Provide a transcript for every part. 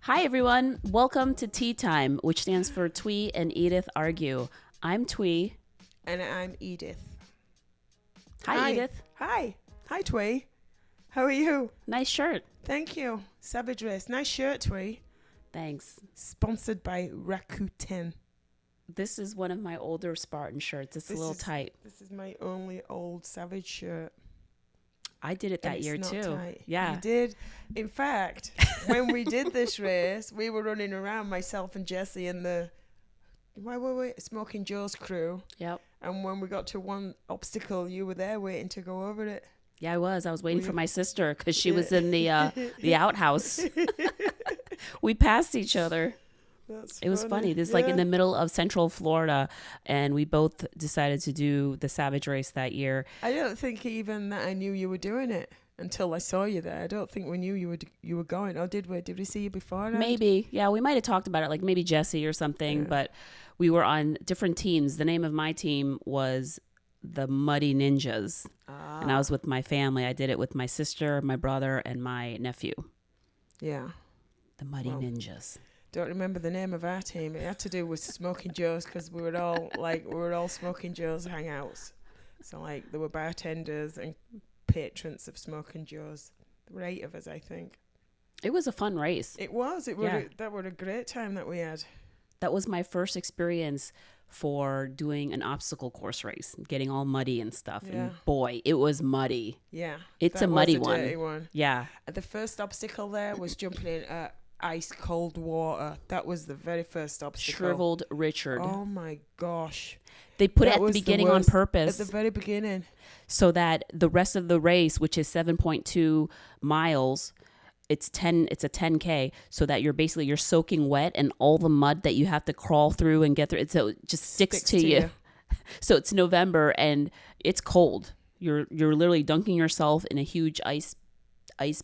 Hi, everyone. Welcome to Tea Time, which stands for Thuy and Edith Argue. I'm Thuy. And I'm Edith. Hi, Edith. Hi. Hi, Thuy. How are you? Nice shirt. Thank you. Savage Race. Nice shirt, Thuy. Thanks. Sponsored by Rakuten. This is one of my older Spartan shirts. It's a little tight. This is my only old Savage shirt. I did it that year, too. Tight. Yeah. You did. In fact, when we did this race, we were running around, myself and Jessie and the... Why were we? Smoking Joe's crew. Yep. And when we got to one obstacle, you were there waiting to go over it. Yeah, I was. I was waiting for my sister because she was in the outhouse. We passed each other. It was funny. This is like in the middle of Central Florida, and we both decided to do the Savage Race that year. I don't think even that I knew you were doing it until I saw you there. I don't think we knew you were going. Or did we? Did we see you before? Maybe. Yeah, we might have talked about it, like maybe Jesse or something, but we were on different teams. The name of my team was the Muddy Ninjas, and I was with my family. I did it with my sister, my brother, and my nephew. Yeah. The Muddy Ninjas. Don't remember the name of our team. It had to do with Smoking Joe's because we were all Smoking Joe's hangouts. So like there were bartenders and patrons of Smoking Joe's. There were 8 of us, I think. It was a fun race. It was. That was a great time that we had. That was my first experience for doing an obstacle course race, getting all muddy and stuff. Yeah. And boy, it was muddy. Yeah. It's a muddy one. Dirty one. Yeah. The first obstacle there was jumping in ice cold water. That was the very first obstacle. Shriveled Richard. Oh my gosh. They put it at the beginning on purpose. At the very beginning. So that the rest of the race, which is 7.2 miles, it's a 10K, so that you're soaking wet and all the mud that you have to crawl through and get through, so it just sticks to you. So it's November and it's cold. You're literally dunking yourself in a huge ice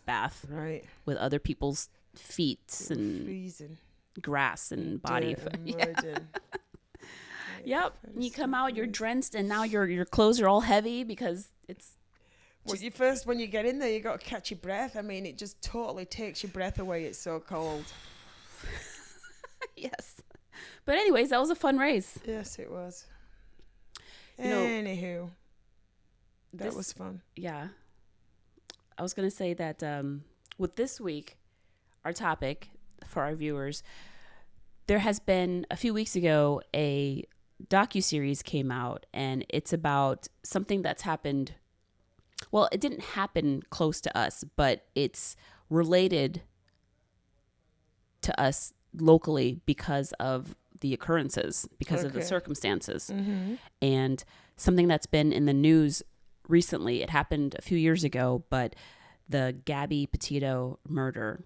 bath, right, with other people's feet and freezing grass and body. Yep. You come out, you're drenched, and now your clothes are all heavy because it's. When you get in there, you got to catch your breath. I mean, it just totally takes your breath away. It's so cold. Yes. But anyways, that was a fun race. Yes, it was. Anywho, that was fun. Yeah. I was going to say that with this week, our topic for our viewers, there has been a few weeks ago a docuseries came out, and it's about something that's happened. Well, it didn't happen close to us, but it's related to us locally because of the occurrences, because of the circumstances. Mm-hmm. And something that's been in the news recently, it happened a few years ago, but the Gabby Petito murder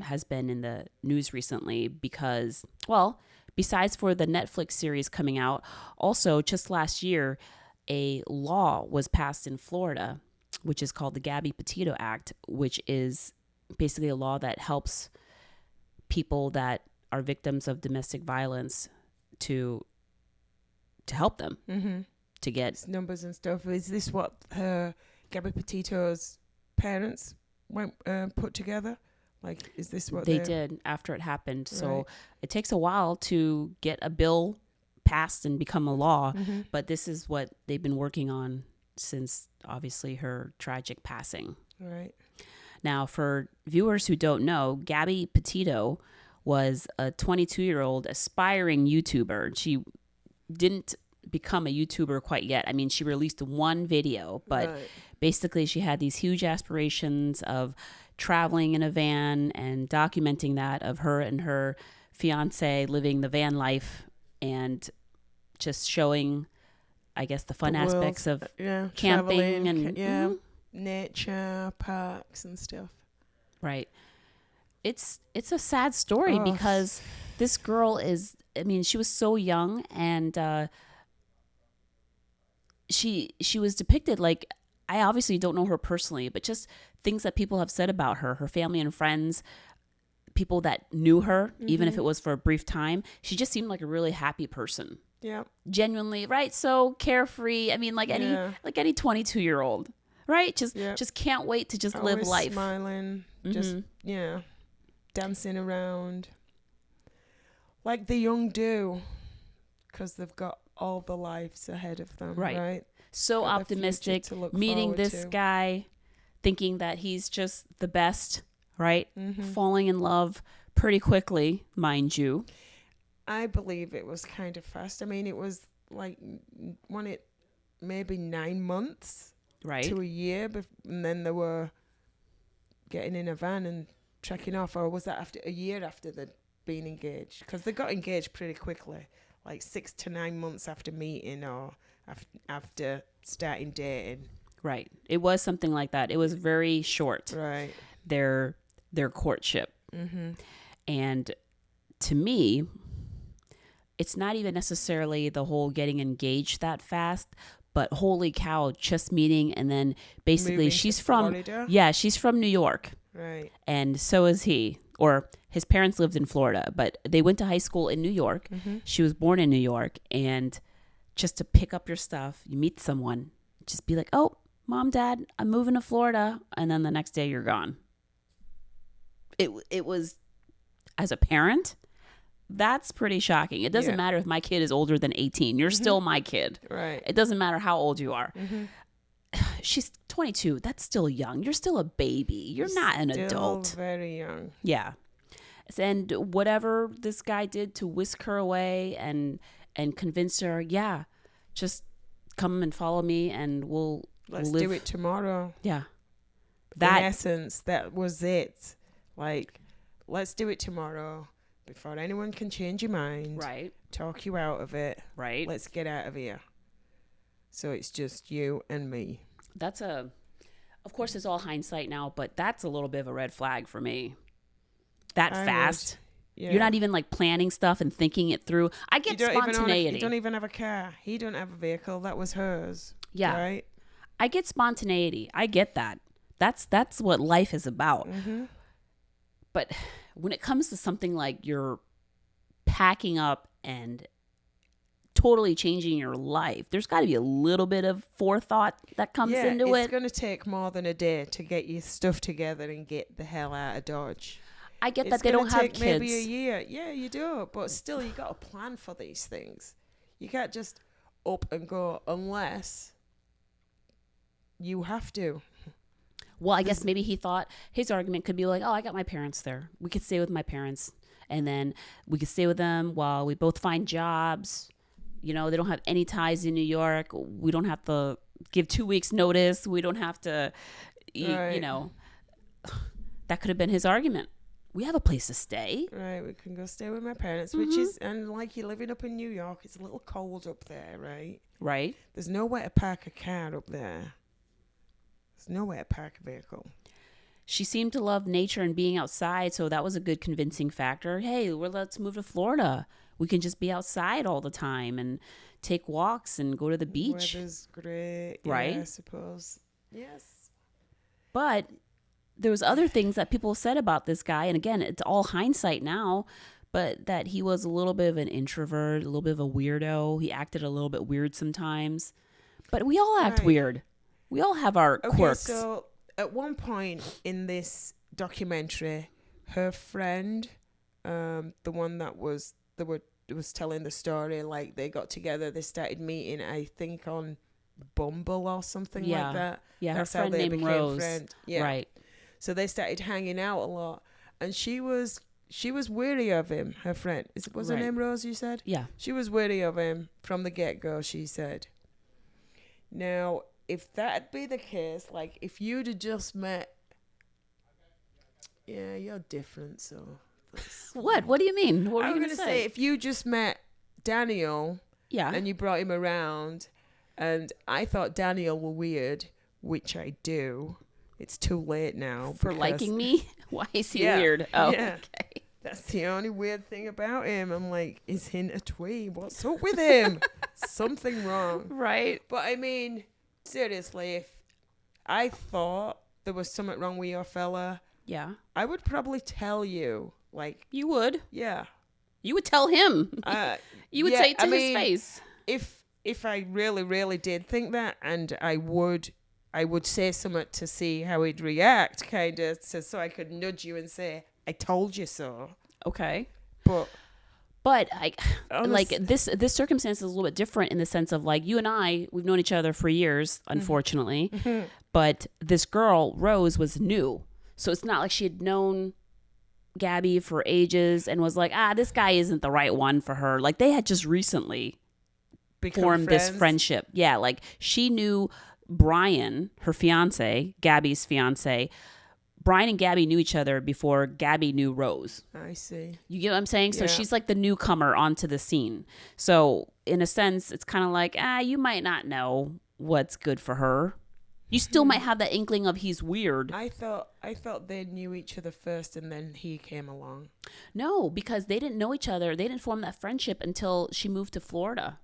has been in the news recently because, well, besides for the Netflix series coming out, also just last year, a law was passed in Florida, which is called the Gabby Petito Act, which is basically a law that helps people that are victims of domestic violence to help them to get numbers and stuff. Is this what Gabby Petito's parents put together? Like, is this what they did after it happened? Right. So it takes a while to get a bill passed and become a law, but this is what they've been working on since obviously her tragic passing. Right. Now, for viewers who don't know, Gabby Petito was a 22-year-old aspiring YouTuber. She didn't become a YouTuber quite yet. I mean, she released one video, but basically she had these huge aspirations of traveling in a van and documenting that of her and her fiance living the van life and just showing, I guess, the fun aspects of camping and nature, parks and stuff. Right. It's a sad story because this girl is, I mean, she was so young and she was depicted like, I obviously don't know her personally, but just things that people have said about her family and friends, people that knew her, even if it was for a brief time. She just seemed like a really happy person. Yeah. Genuinely, right? So carefree. I mean, like any 22-year-old, right? Just can't wait to just live life. Smiling. dancing around like the young do, because they've got all the lives ahead of them, right? So Got the optimistic, future to look meeting forward this to. guy, thinking that he's just the best, right? Mm-hmm. Falling in love pretty quickly, mind you. I believe it was kind of fast. I mean, it was like maybe 9 months Right. to a year, and then they were getting in a van and trekking off. Or was that after a year after they'd been engaged? Because they got engaged pretty quickly, like 6 to 9 months after meeting or after starting dating. Right. It was something like that. It was very short, Right. their courtship. Mm-hmm. And to me, it's not even necessarily the whole getting engaged that fast, but holy cow, just meeting. And then basically Moving she's to from, Florida? yeah, she's from New York. Right. And so is he, or his parents lived in Florida, but they went to high school in New York. Mm-hmm. She was born in New York. And just to pick up your stuff, you meet someone, just be like, oh, Mom, Dad, I'm moving to Florida. And then the next day you're gone. It was, as a parent, that's pretty shocking. It doesn't matter if my kid is older than 18. You're still my kid. Right. It doesn't matter how old you are. Mm-hmm. She's 22. That's still young. You're still a baby. You're not an adult. Still very young. Yeah. And whatever this guy did to whisk her away and convince her, yeah, just come and follow me and Let's live. do it tomorrow. Yeah. In essence, that was it. Like, let's do it tomorrow before anyone can change your mind. Right. Talk you out of it. Right. Let's get out of here. So it's just you and me. Of course, it's all hindsight now, but that's a little bit of a red flag for me. That I fast. Yeah. You're not even like planning stuff and thinking it through. I get spontaneity. You don't even have a car. He don't have a vehicle. That was hers. Yeah. Right? I get spontaneity. I get that. That's what life is about. Mm-hmm. But when it comes to something like you're packing up and totally changing your life, there's got to be a little bit of forethought that comes into it. It's going to take more than a day to get your stuff together and get the hell out of Dodge. I get that they don't have kids. Maybe a year. Yeah, you do. But still, you got to plan for these things. You can't just up and go unless you have to. Well, I guess maybe he thought his argument could be like, oh, I got my parents there. We could stay with my parents. And then we could stay with them while we both find jobs. You know, they don't have any ties in New York. We don't have to give 2 weeks notice. We don't have to, you know, that could have been his argument. We have a place to stay. Right, we can go stay with my parents, which is, and like you're living up in New York, it's a little cold up there, right? Right. There's nowhere to park a car up there. There's nowhere to park a vehicle. She seemed to love nature and being outside, so that was a good convincing factor. Hey, let's move to Florida. We can just be outside all the time and take walks and go to the beach. Weather's great, right? Yeah, I suppose. Yes. But there was other things that people said about this guy, and again, it's all hindsight now, but that he was a little bit of an introvert, a little bit of a weirdo. He acted a little bit weird sometimes. But we all act weird. We all have our quirks. So at one point in this documentary, her friend, the one that was telling the story, like they got together, they started meeting, I think on Bumble or something like that. Yeah, that's her friend how they named became Rose. friends. Yeah. Right. So they started hanging out a lot, and she was wary of him. Her friend, was her name Rose? You said. Yeah. She was wary of him from the get-go. She said. Now, if that'd be the case, like if you'd have just met, yeah, you're different. So. What? What do you mean? What were you going going to say? If you just met Daniel, yeah, and you brought him around, and I thought Daniel were weird, which I do. It's too late now. For liking me? Why is he weird? Oh, yeah. Okay. That's the only weird thing about him. I'm like, is he a twee? What's up with him? Something wrong. Right. But I mean, seriously, if I thought there was something wrong with your fella, yeah, I would probably tell you. Like, you would. Yeah. You would tell him. You would say it to his face. If I really, really did think that, and I would say something to see how he'd react, kind of, so I could nudge you and say, I told you so. Okay. But like this circumstance is a little bit different in the sense of like you and I, we've known each other for years, unfortunately. Mm-hmm. But this girl, Rose, was new. So it's not like she had known Gabby for ages and was like, this guy isn't the right one for her. Like they had just recently formed this friendship. Yeah, like she knew Brian, her fiance, Gabby's fiance. Brian and Gabby knew each other before Gabby knew Rose. I see. You get what I'm saying? So she's like the newcomer onto the scene. So in a sense, it's kind of like, you might not know what's good for her. You still might have that inkling of he's weird. I thought they knew each other first and then he came along. No, because they didn't know each other. They didn't form that friendship until she moved to Florida.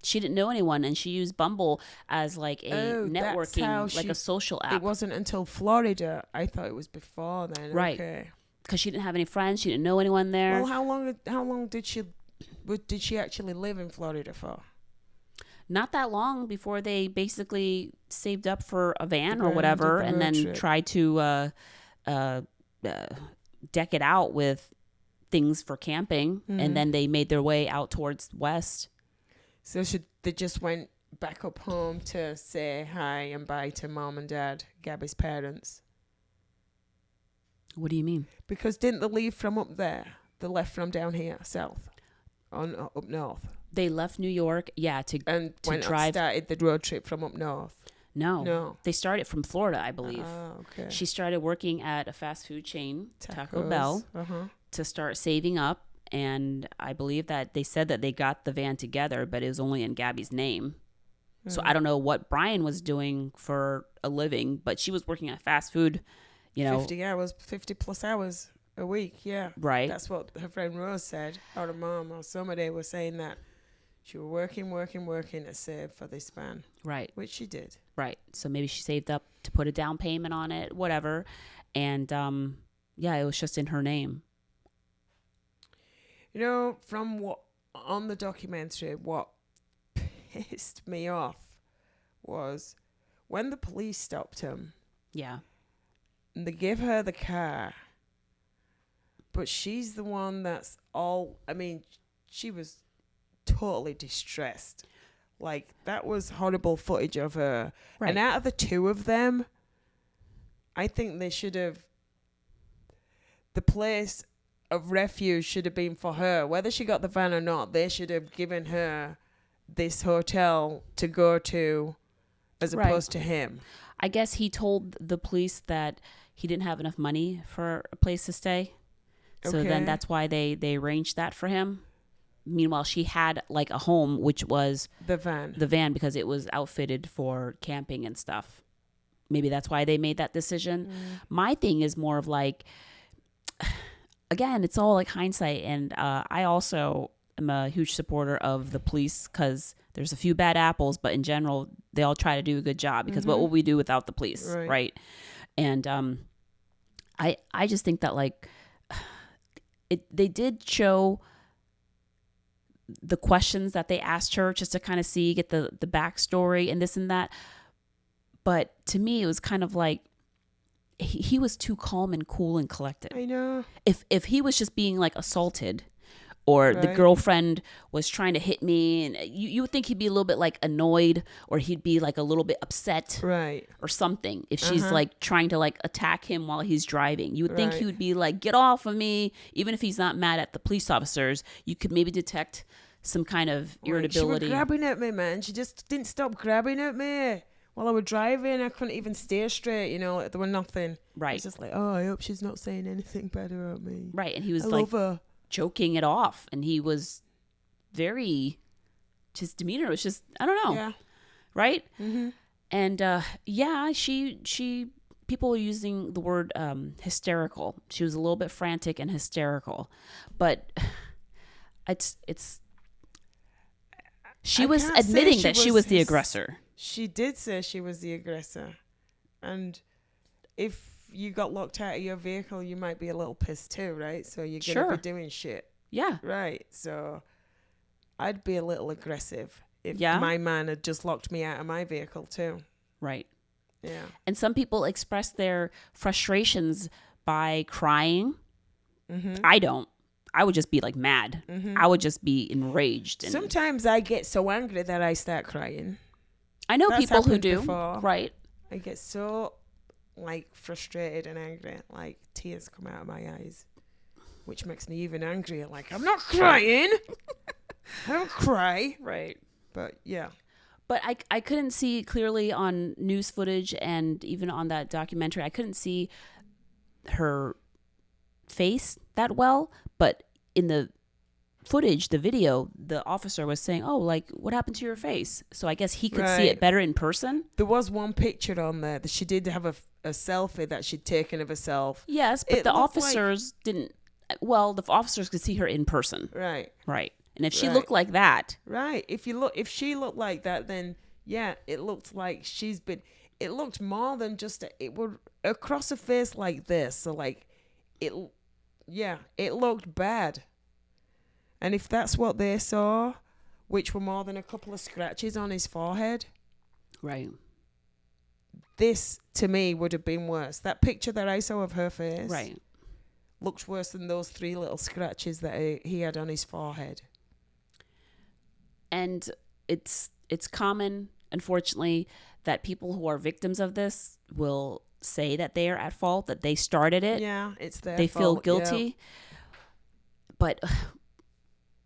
She didn't know anyone, and she used Bumble as like a networking, like a social app. It wasn't until Florida. I thought it was before then. Right. Okay. Because she didn't have any friends. She didn't know anyone there. Well, how long did she actually live in Florida for? Not that long before they basically saved up for a van or whatever, and then tried to deck it out with things for camping, and then they made their way out towards west. So they just went back up home to say hi and bye to mom and dad, Gabby's parents. What do you mean? Because didn't they leave from up there? They left from down here, south, up north. They left New York, to drive. Started the road trip from up north. No. They started from Florida, I believe. Oh, okay. She started working at a fast food chain, Taco Bell, to start saving up. And I believe that they said that they got the van together, but it was only in Gabby's name. So I don't know what Brian was doing for a living, but she was working at fast food, 50 plus hours a week. Yeah. Right. That's what her friend Rose said. Or her mom or somebody was saying that she was working to save for this van. Right. Which she did. Right. So maybe she saved up to put a down payment on it, whatever. And it was just in her name. From what on the documentary, what pissed me off was when the police stopped him. Yeah. And they gave her the car. But she's the one that's she was totally distressed. Like, that was horrible footage of her. Right. And out of the two of them, I think they should have... The place of refuge should have been for her. Whether she got the van or not, they should have given her this hotel to go to as opposed to him. I guess he told the police that he didn't have enough money for a place to stay. So then that's why they arranged that for him. Meanwhile, she had like a home, which was the van because it was outfitted for camping and stuff. Maybe that's why they made that decision. My thing is more of like, again, it's all like hindsight. And I also am a huge supporter of the police because there's a few bad apples, but in general, they all try to do a good job because what would we do without the police, right? And I just think that like they did show the questions that they asked her just to kind of get the backstory and this and that. But to me, it was kind of like he was too calm and cool and collected. I know. If he was just being like assaulted or the girlfriend was trying to hit me, and you would think he'd be a little bit like annoyed or he'd be like a little bit upset or something. If she's like trying to like attack him while he's driving, you would think he would be like, get off of me. Even if he's not mad at the police officers, you could maybe detect some kind of irritability. She was grabbing at me, man. She just didn't stop grabbing at me. While I was driving, I couldn't even steer straight, there was nothing. Right. It's just like, I hope she's not saying anything bad about me. Right, and he was love her. Joking it off, and he was his demeanor was just, I don't know. Yeah. Right? Mm-hmm. And she people were using the word hysterical. She was a little bit frantic and hysterical. But she was admitting that she was the aggressor. She did say she was the aggressor. And if you got locked out of your vehicle, you might be a little pissed too, right? So you're going to be doing shit. Yeah. Right. So I'd be a little aggressive if my man had just locked me out of my vehicle too. Right. Yeah. And some people express their frustrations by crying, I don't. I would just be like mad. I would just be enraged. And sometimes I get so angry that I start crying. I know That's people who happened do. before. Right. I get so like frustrated and angry, like tears come out of my eyes, which makes me even angrier. Like, I'm not crying. I don't cry. Right. But yeah. But I couldn't see clearly on news footage, and even on that documentary, I couldn't see her face that well. But in the footage, the video, the officer was saying, oh, like, what happened to your face? So I guess he could see it better in person. There was one picture on there that she did have a selfie that she'd taken of herself. Yes, but the officers didn't. Well, the officers could see her in person. Right. Right. And if she looked like that. Right. If she looked like that, then yeah, it looked like it looked more than just, it would across her face like this. So like, it looked bad. And if that's what they saw, which were more than a couple of scratches on his forehead. Right. This, to me, would have been worse. That picture that I saw of her face. Right. Looked worse than those 3 little scratches that he had on his forehead. And it's common, unfortunately, that people who are victims of this will say that they are at fault, that they started it. Yeah, it's their fault. They feel guilty. Yeah. But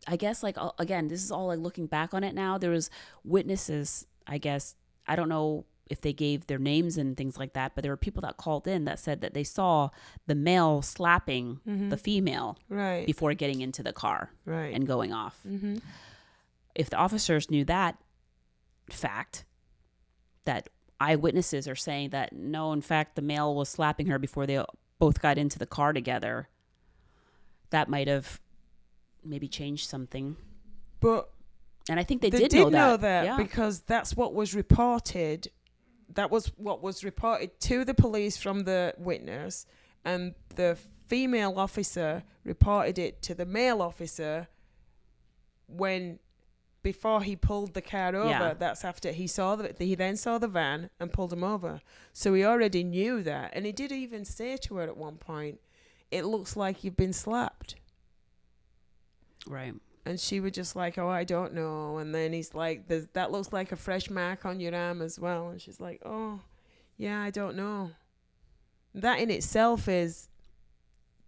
I guess, like, again, this is all like looking back on it now. There was witnesses, I guess. I don't know if they gave their names and things like that, but there were people that called in that said that they saw the male slapping the female before getting into the car and going off. Mm-hmm. If the officers knew that fact, that eyewitnesses are saying that no, in fact, the male was slapping her before they both got into the car together, that might have maybe changed something. And I think they did know that because that's what was reported. That was what was reported to the police from the witness, and the female officer reported it to the male officer before he pulled the car over. Yeah. That's after he then saw the van and pulled him over. So he already knew that, and he did even say to her at one point, "It looks like you've been slapped." Right. And she was just like, "Oh, I don't know." And then he's like, "That looks like a fresh mark on your arm as well." And she's like, "Oh, yeah, I don't know." That in itself is,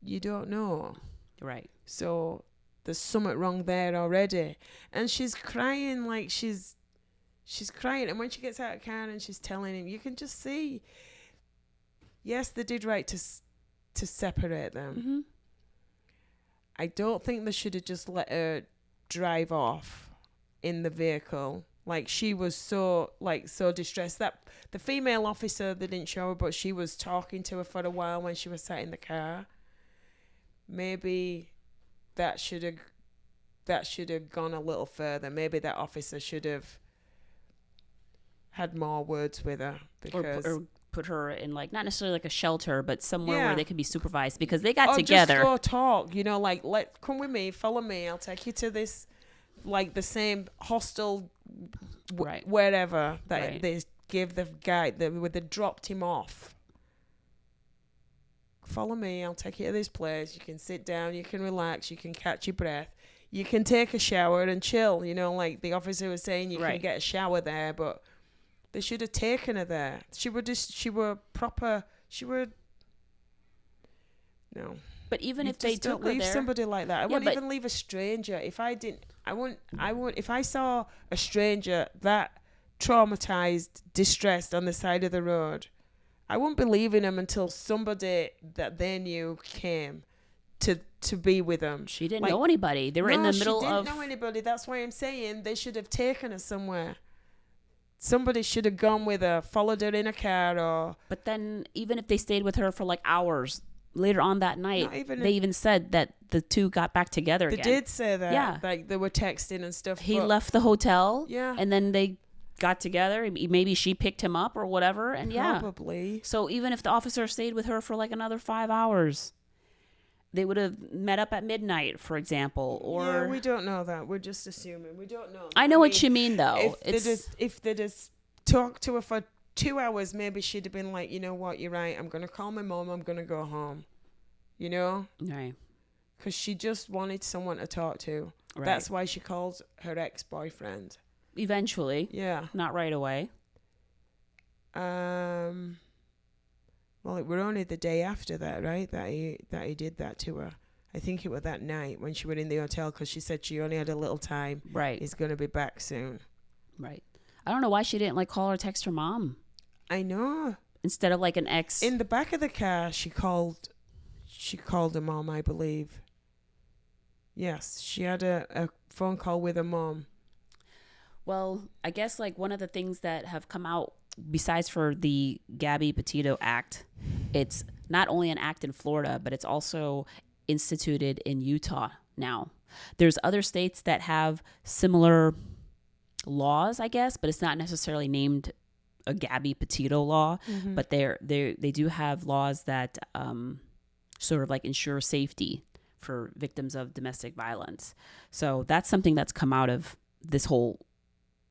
you don't know. Right. So there's something wrong there already. And she's crying like she's crying. And when she gets out of the car and she's telling him, you can just see, yes, they did right to separate them. Mm-hmm. I don't think they should have just let her drive off in the vehicle. Like, she was so distressed. That the female officer, they didn't show her, but she was talking to her for a while when she was sat in the car. Maybe that should have gone a little further. Maybe that officer should have had more words with her, because or put her in, like, not necessarily like a shelter, but somewhere where they could be supervised, because they got together. Just go talk, like, come with me, follow me, I'll take you to this, like, the same hostel, wherever that they gave the guy where they dropped him off. Follow me, I'll take you to this place. You can sit down, you can relax, you can catch your breath, you can take a shower and chill. Like the officer was saying, you can get a shower there, but they should have taken her there. No. But even if they took her leave there, somebody like that. I wouldn't even leave a stranger. If I wouldn't. If I saw a stranger that traumatized, distressed on the side of the road, I wouldn't be leaving them until somebody that they knew came to be with them. She didn't know anybody. They were in the middle of... she didn't know anybody. That's why I'm saying they should have taken her somewhere. Somebody should have gone with her, followed her in a car, or... But then, even if they stayed with her for, like, hours, later on that night, they even said that the two got back together again. They did say that. Yeah. Like, they were texting and stuff. He left the hotel. Yeah. And then they got together. Maybe she picked him up or whatever. And probably. So even if the officer stayed with her for like another 5 hours, they would have met up at midnight, for example. Or yeah, we don't know that. We're just assuming. We don't know. I know what you mean, though. If they just talked to her for 2 hours, maybe she'd have been like, you know what, you're right. I'm going to call my mom. I'm going to go home. Right. because she just wanted someone to talk to. Right. That's why she called her ex-boyfriend. Eventually. Yeah. Not right away. Well, it were only the day after that, right? That he did that to her. I think it was that night when she were in the hotel, because she said she only had a little time. Right. He's going to be back soon. Right. I don't know why she didn't like call or text her mom. I know. Instead of like an ex. In the back of the car, she called her mom, I believe. Yes, she had a phone call with her mom. Well, I guess like one of the things that have come out, besides for the Gabby Petito Act, it's not only an act in Florida, but it's also instituted in Utah now. There's other states that have similar laws, I guess, but it's not necessarily named a Gabby Petito law, but they do have laws that sort of like ensure safety for victims of domestic violence. So that's something that's come out of this whole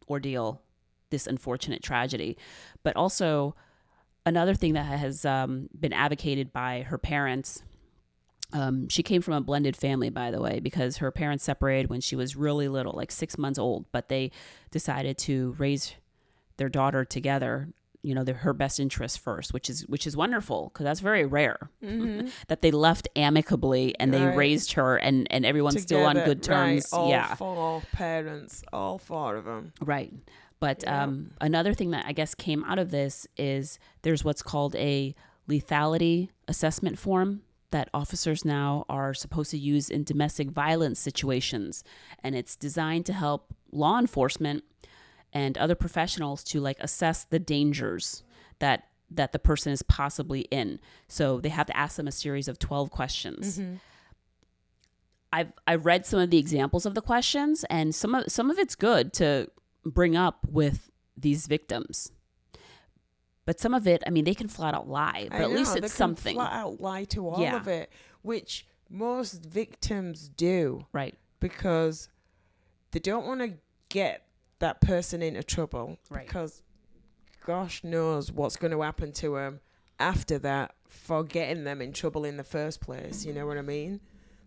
ordeal, this unfortunate tragedy. But also another thing that has been advocated by her parents. She came from a blended family, by the way, because her parents separated when she was really little, like 6 months old, but they decided to raise their daughter together, her best interest first, which is wonderful, because that's very rare that they left amicably and they raised her and everyone's together, still on good terms. Right, all four parents, all four of them. Right. But another thing that I guess came out of this is there's what's called a lethality assessment form that officers now are supposed to use in domestic violence situations. And it's designed to help law enforcement and other professionals to like assess the dangers that the person is possibly in. So they have to ask them a series of 12 questions. I've read some of the examples of the questions, and some of it's good to bring up with these victims. But some of it, I mean, they can flat out lie, but at least it's something. They can flat out lie to all of it, which most victims do. Right. Because they don't want to get that person into trouble. Right. Because gosh knows what's going to happen to them after that for getting them in trouble in the first place. You know what I mean?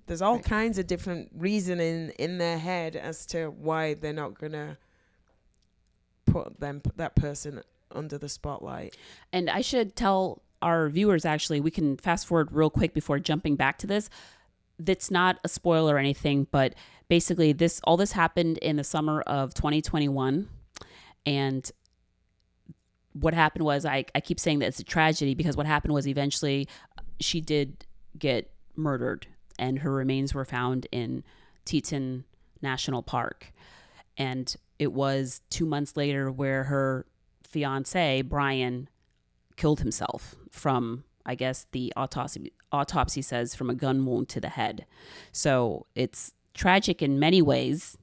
There's all kinds of different reasoning in their head as to why they're not going to put that person under the spotlight. And I should tell our viewers, actually, we can fast forward real quick before jumping back to this. That's not a spoiler or anything, but basically all this happened in the summer of 2021. And what happened was, I keep saying that it's a tragedy, because what happened was eventually she did get murdered and her remains were found in Teton National Park. And it was 2 months later where her fiance, Brian, killed himself from, I guess the autopsy says, from a gun wound to the head. So it's tragic in many ways.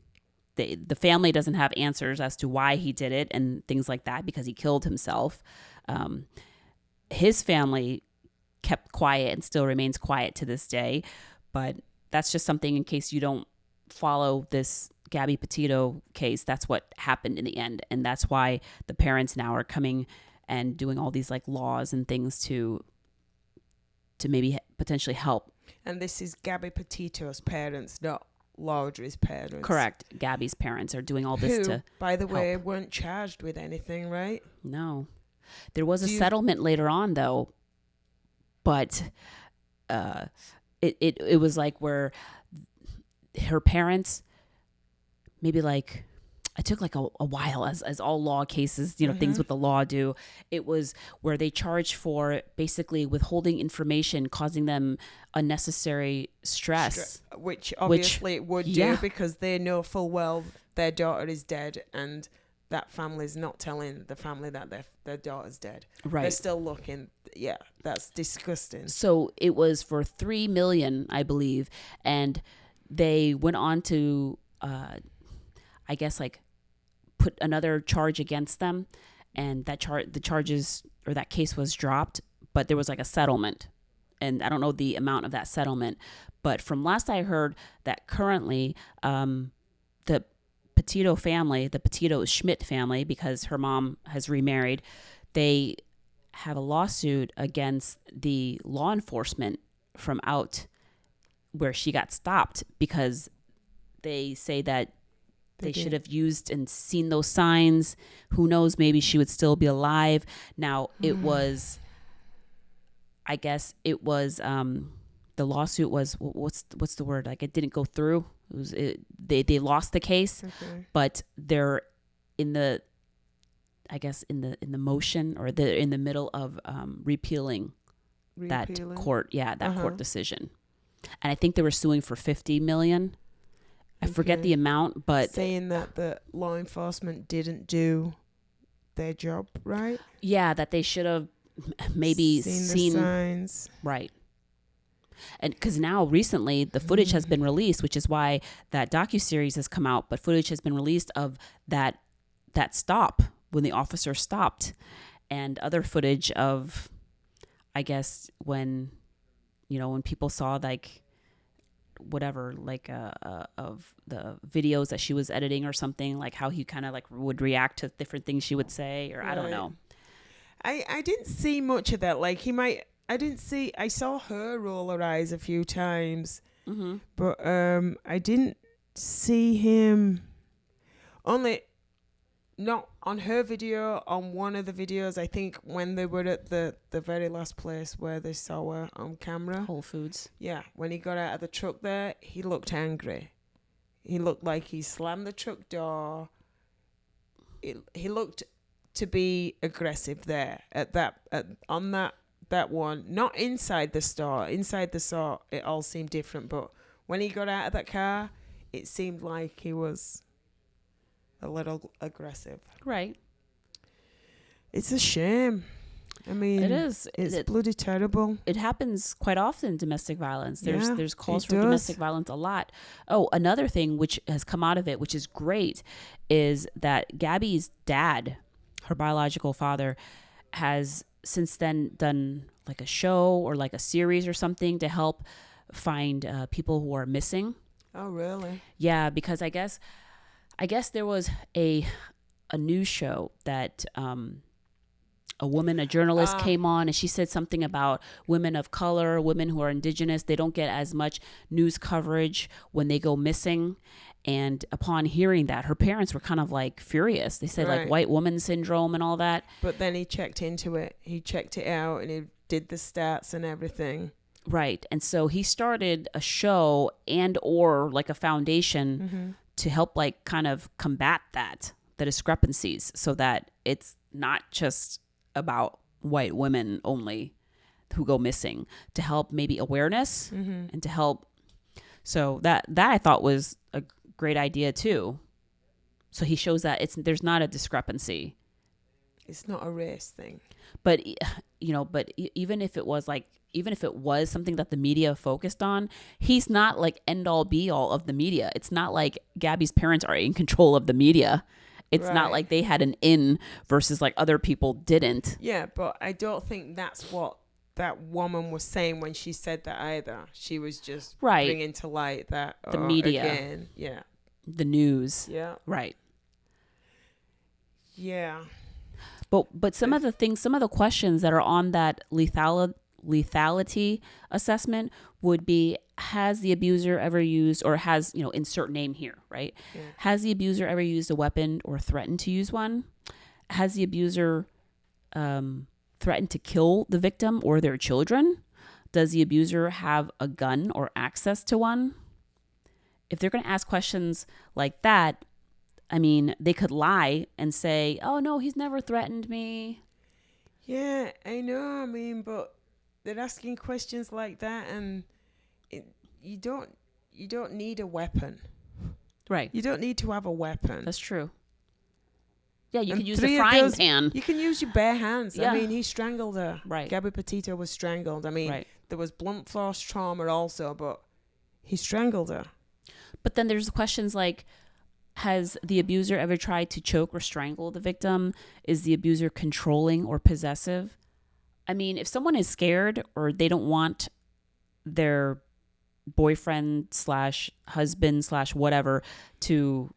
The family doesn't have answers as to why he did it and things like that, because he killed himself. His family kept quiet and still remains quiet to this day. But that's just something, in case you don't follow this Gabby Petito case, that's what happened in the end. And that's why the parents now are coming and doing all these like laws and things to maybe potentially help. And this is Gabby Petito's parents, not Laudrey's parents. Correct. Gabby's parents are doing all this to by the way, weren't charged with anything, right? No. There was a settlement later on, though, but it was like where her parents, maybe like, I took like a while, as all law cases, things with the law do. It was where they charged for basically withholding information, causing them unnecessary stress. Which obviously it would do, because they know full well their daughter is dead, and that family's not telling the family that their daughter's dead. Right. They're still looking. Yeah, that's disgusting. So it was for $3 million, I believe, and they went on to, I guess, like, put another charge against them, and that the charges, or that case, was dropped, but there was like a settlement, and I don't know the amount of that settlement, but from last I heard, that currently the Petito family, the Petito Schmidt family, because her mom has remarried, they have a lawsuit against the law enforcement from out where she got stopped because they say that they should have used and seen those signs. Who knows? Maybe she would still be alive. Now, it was, I guess it was, the lawsuit was, what's the word? Like, it didn't go through. They lost the case, but they're in the, I guess in the motion, or they're in the middle of repealing that court decision. And I think they were suing for $50 million. I forget the amount, but saying that the law enforcement didn't do their job right. Yeah, that they should have maybe seen the signs. Right. And because now recently the footage has been released, which is why that docuseries has come out, but footage has been released of that stop when the officer stopped, and other footage of, I guess, when people saw like whatever, like of the videos that she was editing or something, like how he kind of like would react to different things she would say, or I don't know. I didn't see much of that. Like I saw her roll her eyes a few times, but I didn't see him. Only not on her video. On one of the videos, I think when they were at the very last place where they saw her on camera, Whole Foods. Yeah, when he got out of the truck there, he looked angry. He looked like he slammed the truck door. He looked to be aggressive there on that one. Not inside the store. Inside the store, it all seemed different. But when he got out of that car, it seemed like he was a little aggressive. Right. It's a shame. I mean, it is. It's bloody terrible. It happens quite often, domestic violence. There's calls for does. Domestic violence a lot. Oh, another thing which has come out of it, which is great, is that Gabby's dad, her biological father, has since then done like a show or like a series or something to help find people who are missing. Oh, really? Yeah, because I guess there was a news show that a journalist came on, and she said something about women of color, women who are indigenous. They don't get as much news coverage when they go missing. And upon hearing that, her parents were kind of like furious. They said like white woman syndrome and all that. But then he checked into it. He checked it out and he did the stats and everything. Right. And so he started a show and or like a foundation to help like kind of combat the discrepancies, so that it's not just about white women only who go missing, to help maybe awareness and to help. So that I thought was a great idea too. So he shows that there's not a discrepancy. It's not a race thing. But even if it was something that the media focused on, he's not like end all be all of the media. It's not like Gabby's parents are in control of the media. It's not like they had an in versus like other people didn't. Yeah, but I don't think that's what that woman was saying when she said that either. She was just bringing to light that the media, again. Yeah, the news. Yeah, right. Yeah, but some of the questions that are on that lethality assessment would be: has the abuser ever used, or has, insert name here, right? Yeah. Has the abuser ever used a weapon or threatened to use one? Has the abuser threatened to kill the victim or their children? Does the abuser have a gun or access to one? If they're going to ask questions like that, I mean, they could lie and say, oh, no, he's never threatened me. Yeah, I know. I mean, but they're asking questions like that, and you don't need a weapon. Right. You don't need to have a weapon. That's true. Yeah, you can use a frying pan. You can use your bare hands. Yeah. I mean, he strangled her. Right. Gabby Petito was strangled. I mean, there was blunt force trauma also, but he strangled her. But then there's questions like, has the abuser ever tried to choke or strangle the victim? Is the abuser controlling or possessive? I mean, if someone is scared or they don't want their boyfriend / husband / whatever to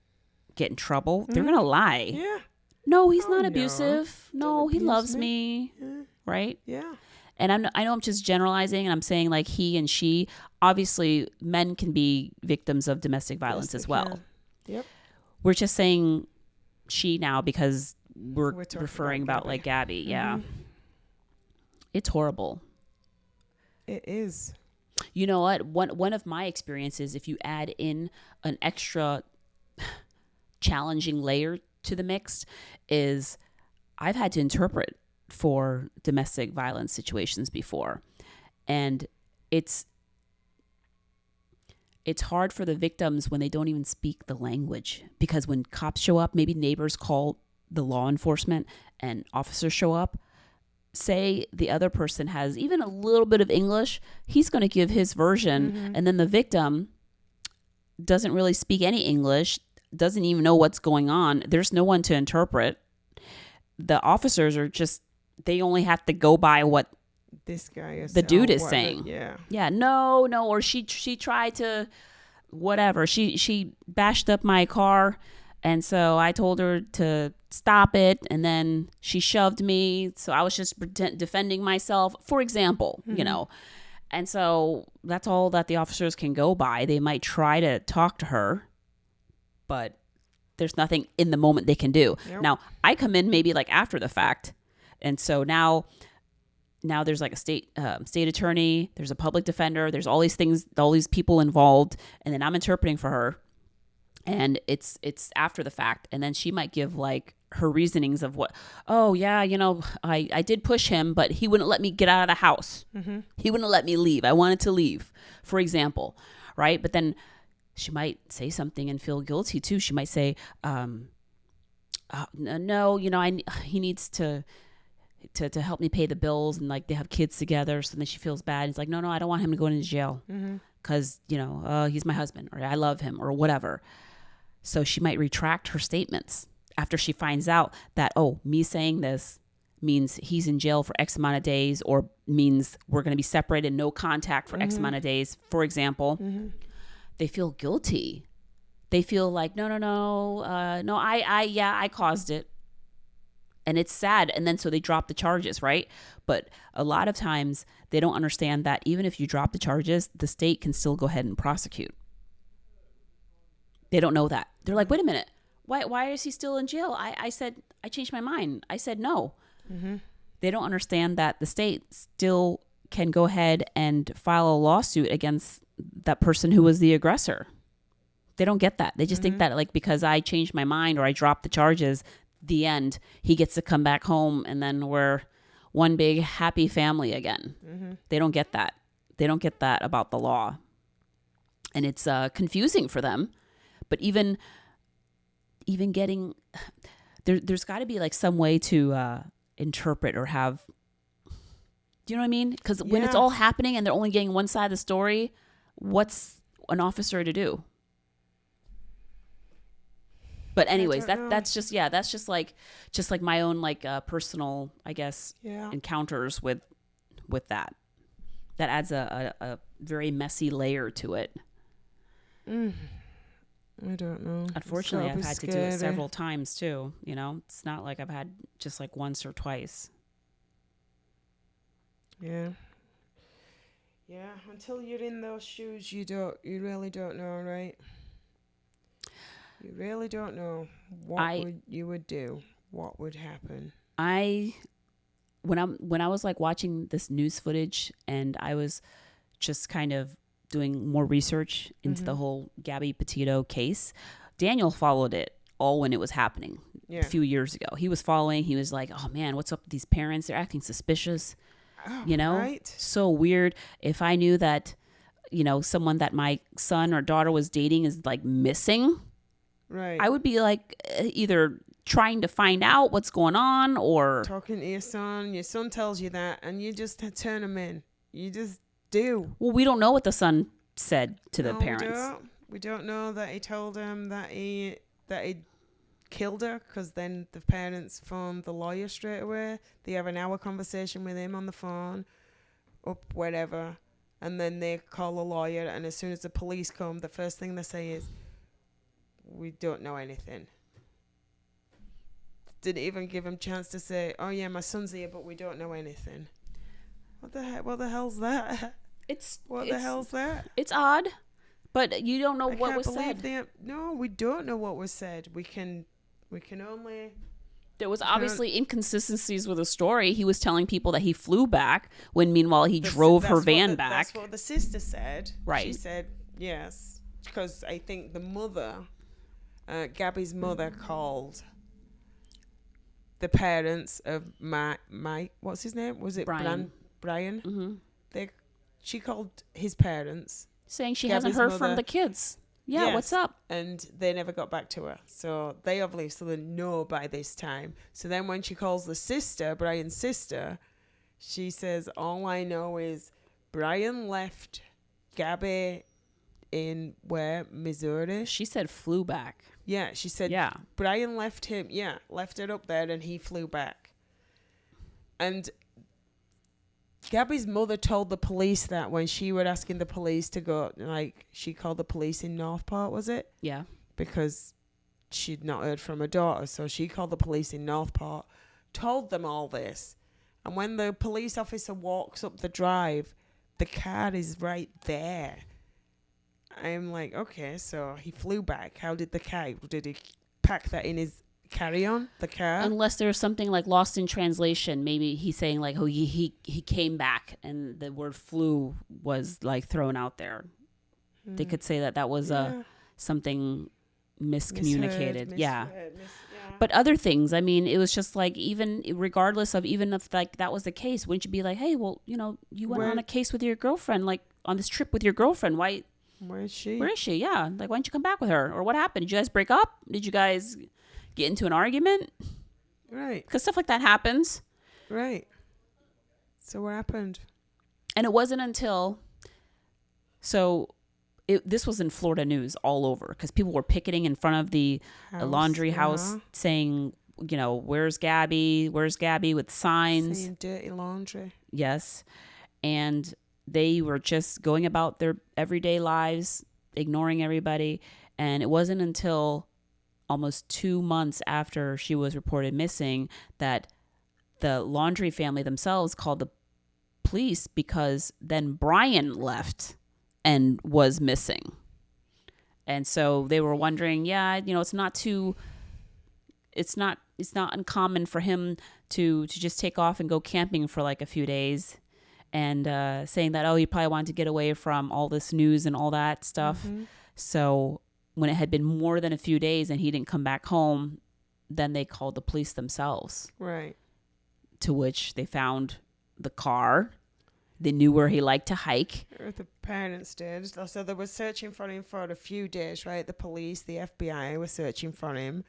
get in trouble, they're going to lie. Yeah. No, he's not abusive. No, he loves me. Yeah. Right? Yeah. and I know I'm just generalizing, and I'm saying like he and she. Obviously, men can be victims of domestic violence as well. Can. Yep. We're just saying she now because we're referring about Gabby. like Gabby. Mm-hmm. Yeah. It's horrible. It is. You know what? One of my experiences, if you add in an extra challenging layer to the mix, is I've had to interpret for domestic violence situations before. And it's hard for the victims when they don't even speak the language, because when cops show up, maybe neighbors call the law enforcement and officers show up. Say the other person has even a little bit of English, he's going to give his version, and then the victim doesn't really speak any English, doesn't even know what's going on. There's no one to interpret. The officers are just, they only have to go by what this guy is the dude is saying. Yeah, no, or she tried to whatever, she bashed up my car, and so I told her to stop it, and then she shoved me, so I was just defending myself, for example. You know, and so that's all that the officers can go by. They might try to talk to her, but there's nothing in the moment they can do. Now I come in maybe like after the fact, and so now there's like a state attorney, there's a public defender, there's all these things, all these people involved, and then I'm interpreting for her, and it's after the fact, and then she might give like her reasonings of what, oh yeah, you know, I did push him, but he wouldn't let me get out of the house. He wouldn't let me leave. I wanted to leave, for example, right? But then she might say something and feel guilty too. She might say, no, you know, he needs to help me pay the bills, and like they have kids together, so then she feels bad. It's like, no, I don't want him to go into jail because you know, he's my husband, or I love him, or whatever. So she might retract her statements after she finds out that, oh, me saying this means he's in jail for X amount of days, or means we're going to be separated, no contact for X amount of days, for example. They feel guilty. They feel like, no, I caused it. And it's sad. And then so they drop the charges, right? But a lot of times they don't understand that even if you drop the charges, the state can still go ahead and prosecute. They don't know that. They're like, wait a minute. Why is he still in jail? I said, I changed my mind. I said no. They don't understand that the state still can go ahead and file a lawsuit against that person who was the aggressor. They don't get that. They just think that like because I changed my mind or I dropped the charges, the end, he gets to come back home and then we're one big happy family again. They don't get that. They don't get that about the law. And it's confusing for them. But even getting, there's got to be like some way to interpret or have, do you know what I mean? Because when it's all happening and they're only getting one side of the story, what's an officer to do? But anyways, that's just like my own like personal, I guess, encounters with that. That adds a very messy layer to it. I don't know. Unfortunately, I've had to do it several times too. You know, it's not like I've had just like once or twice. Yeah. Until you're in those shoes, you really don't know, right? You really don't know what you would do, what would happen. When I was like watching this news footage and I was just kind of doing more research into the whole Gabby Petito case, Daniel followed it all when it was happening a few years ago. He was following. He was like, oh man, what's up with these parents? They're acting suspicious. You know, right? So weird. If I knew that, you know, someone that my son or daughter was dating is like missing, right, I would be like either trying to find out what's going on or talking to your son tells you that and you just turn him in. You just do. Well, we don't know what the son said to the parents. We don't know that he told him that he killed her, because then the parents phoned the lawyer straight away. They have an hour conversation with him on the phone, whatever, and then they call the lawyer, and as soon as the police come, the first thing they say is, we don't know anything. Didn't even give him a chance to say, oh yeah, my son's here, but we don't know anything. What the heck? What the hell's that? What the hell's that? It's odd, but you don't know I what can't was believe said. No, we don't know what was said. We can only. There was obviously inconsistencies with the story. He was telling people that he flew back when meanwhile he drove her van back. That's what the sister said. Right. She said yes, because I think the mother, Gabby's mother, called the parents of my what's his name? Was it Brian? Mm-hmm. She called his parents, saying she Gabby's hasn't heard mother, from the kids. Yeah, yes, what's up? And they never got back to her. So they obviously know by this time. So then when she calls the sister, Brian's sister, she says, all I know is Brian left Gabby in where? Missouri? She said flew back. Yeah, she said Brian left it up there and he flew back. And Gabby's mother told the police that when she were asking the police to go, like, she called the police in Northport, was it? Yeah. Because she'd not heard from her daughter. So she called the police in Northport, told them all this. And when the police officer walks up the drive, the car is right there. I'm like, okay, so he flew back. How did he pack that in his carry-on, the car? Unless there's something like lost in translation. Maybe he's saying like, oh, he came back and the word flew was like thrown out there. They could say that was something miscommunicated. Misheard. But other things, I mean, it was just like, even regardless of, even if like that was the case, wouldn't you be like, hey, well, you went on a case with your girlfriend, like on this trip with your girlfriend. Where is she? Yeah. Like, why didn't you come back with her? Or what happened? Did you guys break up? Did you guys get into an argument? Right. Because stuff like that happens. Right. So what happened? And it wasn't until... this was in Florida news all over because people were picketing in front of the laundry house saying, where's Gabby? Where's Gabby? With signs. Saying dirty laundry. Yes. And they were just going about their everyday lives, ignoring everybody. And it wasn't until almost 2 months after she was reported missing that the laundry family themselves called the police, because then Brian left and was missing. And so they were wondering, it's not uncommon for him to just take off and go camping for like a few days, and saying that, he probably wanted to get away from all this news and all that stuff. Mm-hmm. So when it had been more than a few days and he didn't come back home, then they called the police themselves. Right. To which they found the car. They knew where he liked to hike. Or the parents did. So they were searching for him for a few days, right? The police, the FBI were searching for him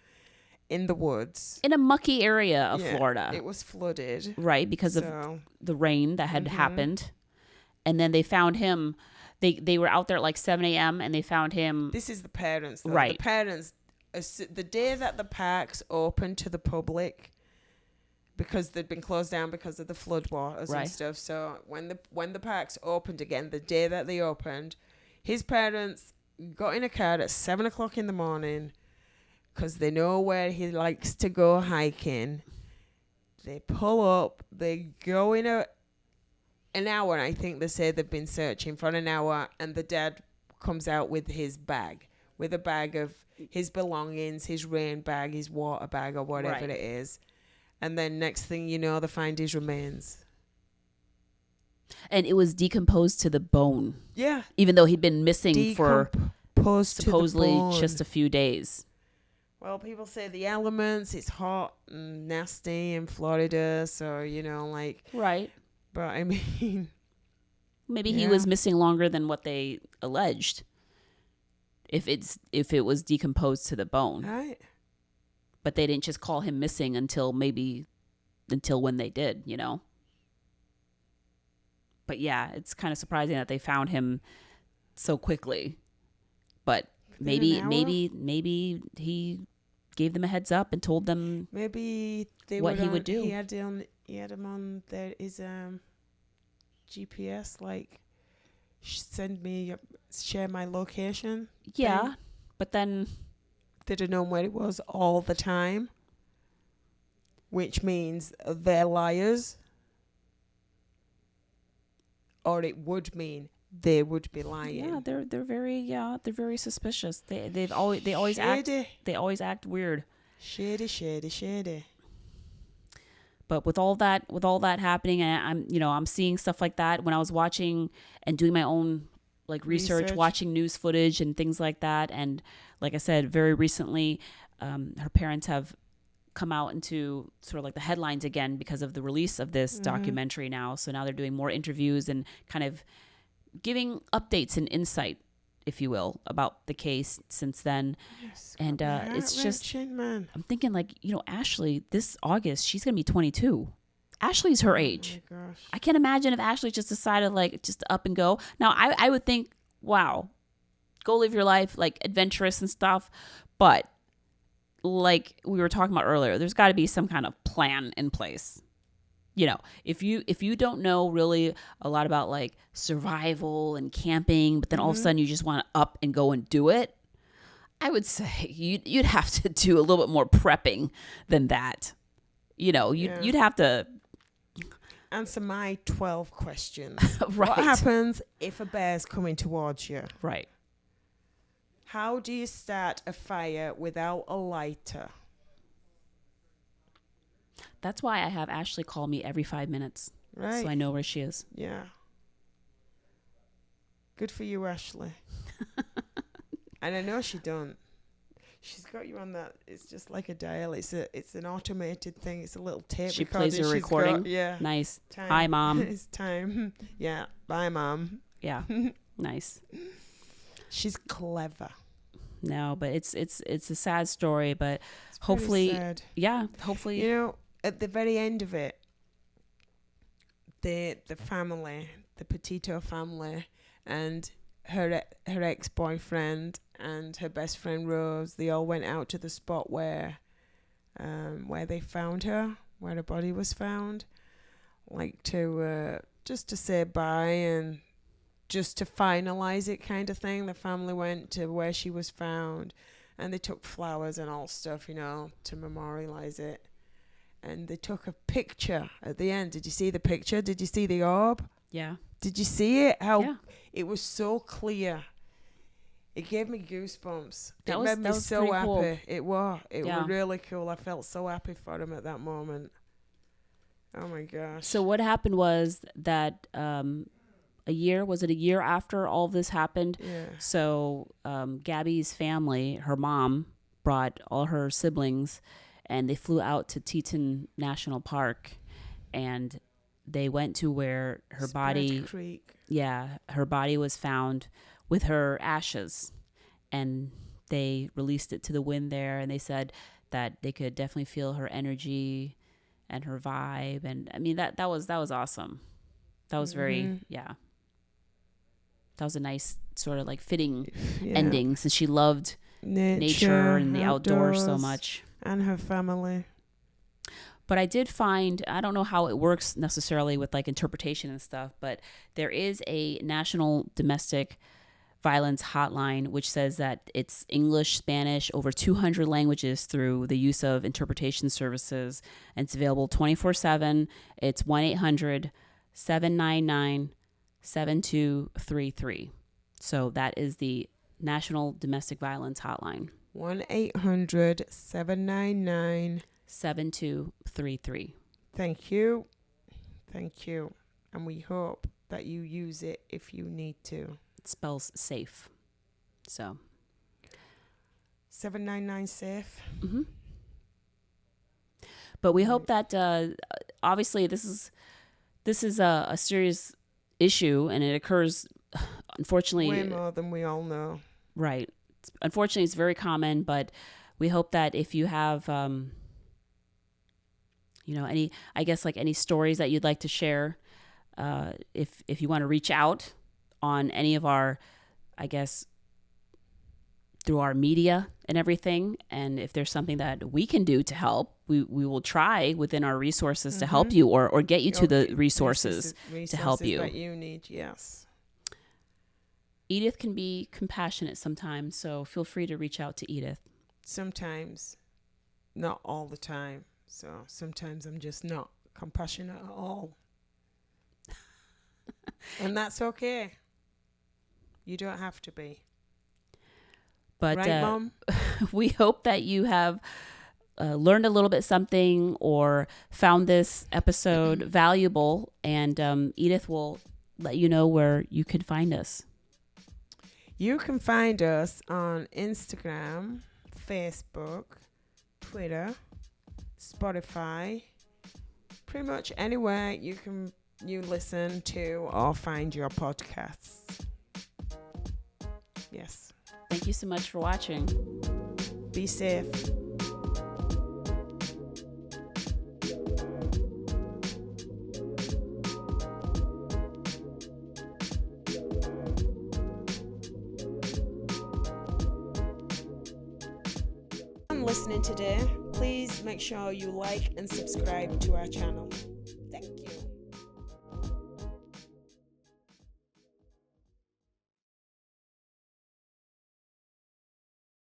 in the woods. In a mucky area of Florida. It was flooded. Right, because of the rain that had happened. And then they found him. They were out there at like 7 a.m. and they found him. This is the parents, though. Right. The parents, the day that the parks opened to the public, because they'd been closed down because of the floodwaters and stuff. So when the parks opened again, the day that they opened, his parents got in a car at 7 o'clock in the morning because they know where he likes to go hiking. They pull up, they go in an hour. I think they say they've been searching for an hour, and the dad comes out with his bag, with a bag of his belongings, his rain bag, his water bag, or whatever it is. And then next thing you know, they find his remains. And it was decomposed to the bone. Yeah. Even though he'd been missing for supposedly just a few days. Well, people say the elements, it's hot and nasty in Florida. So, Right. But I mean. Maybe he was missing longer than what they alleged. If it was decomposed to the bone. Right. But they didn't just call him missing until when they did, But yeah, it's kind of surprising that they found him so quickly. But maybe he gave them a heads up and told them maybe what he would do. He had him on his GPS, like share my location. Yeah, thing. But then they'd have known where it was all the time, which means they're liars. or it would mean they would be lying. Yeah, they're very suspicious. They always Shady. act weird. Shady. But with all that happening, and I'm seeing stuff like that when I was watching and doing my own like research, watching news footage and things like that. And like I said, very recently, her parents have come out into sort of like the headlines again because of the release of this documentary now. So now they're doing more interviews and kind of giving updates and insight, if you will, about the case since then. Yes, and it's just, man. I'm thinking like, Ashley, this August, she's going to be 22. Ashley's her age. Oh my gosh. I can't imagine if Ashley just decided like just to up and go. Now I would think, wow, go live your life, like adventurous and stuff. But like we were talking about earlier, there's got to be some kind of plan in place. If you don't know really a lot about like survival and camping, but then all of a sudden you just want to up and go and do it, I would say you'd have to do a little bit more prepping than that. You'd have to answer my 12 questions. Right. What happens if a bear's coming towards you? Right. How do you start a fire without a lighter? That's why I have Ashley call me every 5 minutes. Right. So I know where she is. Yeah. Good for you, Ashley. And I know she don't. She's got you on that. It's just like a dial. It's an automated thing. It's a little tape. She recorder. plays her recording. Yeah. Nice. Time. Hi, Mom. It's time. Yeah. Bye, Mom. Yeah. Nice. She's clever. No, but it's a sad story, but It's hopefully, sad. yeah, hopefully. At the very end of it, the family, the Petito family, and her ex-boyfriend and her best friend Rose, they all went out to the spot where they found her, where her body was found, like to just to say bye and just to finalize it, kind of thing. The family went to where she was found, and they took flowers and all stuff, to memorialize it. And they took a picture at the end. Did you see the picture? Did you see the orb? Yeah. Did you see it? How it was so clear. It gave me goosebumps. It made me so happy. Cool. It was really cool. I felt so happy for him at that moment. Oh my gosh. So what happened was that a year after all of this happened? Yeah. So Gabby's family, her mom, brought all her siblings, and they flew out to Teton National Park, and they went to where her body, Creek. Yeah, her body was found with her ashes, and they released it to the wind there, and they said that they could definitely feel her energy and her vibe, and I mean that was awesome. That was very that was a nice sort of like fitting ending, since she loved nature and the outdoors so much. And her family. But I did find, I don't know how it works necessarily with like interpretation and stuff, but there is a national domestic violence hotline, which says that it's English, Spanish, over 200 languages through the use of interpretation services. And it's available 24/7. It's 1-800-799-7233. So that is the National Domestic Violence Hotline. 1-800-799 7233. Thank you. And we hope that you use it if you need to. It spells safe. So 799 safe. Mm-hmm. But we hope that obviously this is a serious issue, and it occurs, unfortunately, way more than we all know. Right. Unfortunately, it's very common, but we hope that if you have, any stories that you'd like to share, if you want to reach out on any of our, through our media and everything, and if there's something that we can do to help, we will try within our resources to help you or get you to the resources to help you. That you need, yes. Edith can be compassionate sometimes, so feel free to reach out to Edith. Sometimes, not all the time. So sometimes I'm just not compassionate at all. And that's okay. You don't have to be. But right, Mom? We hope that you have learned a little bit something or found this episode valuable. And Edith will let you know where you can find us. You can find us on Instagram, Facebook, Twitter, Spotify, pretty much anywhere you listen to or find your podcasts. Yes. Thank you so much for watching. Be safe. Listening today, please make sure you like and subscribe to our channel.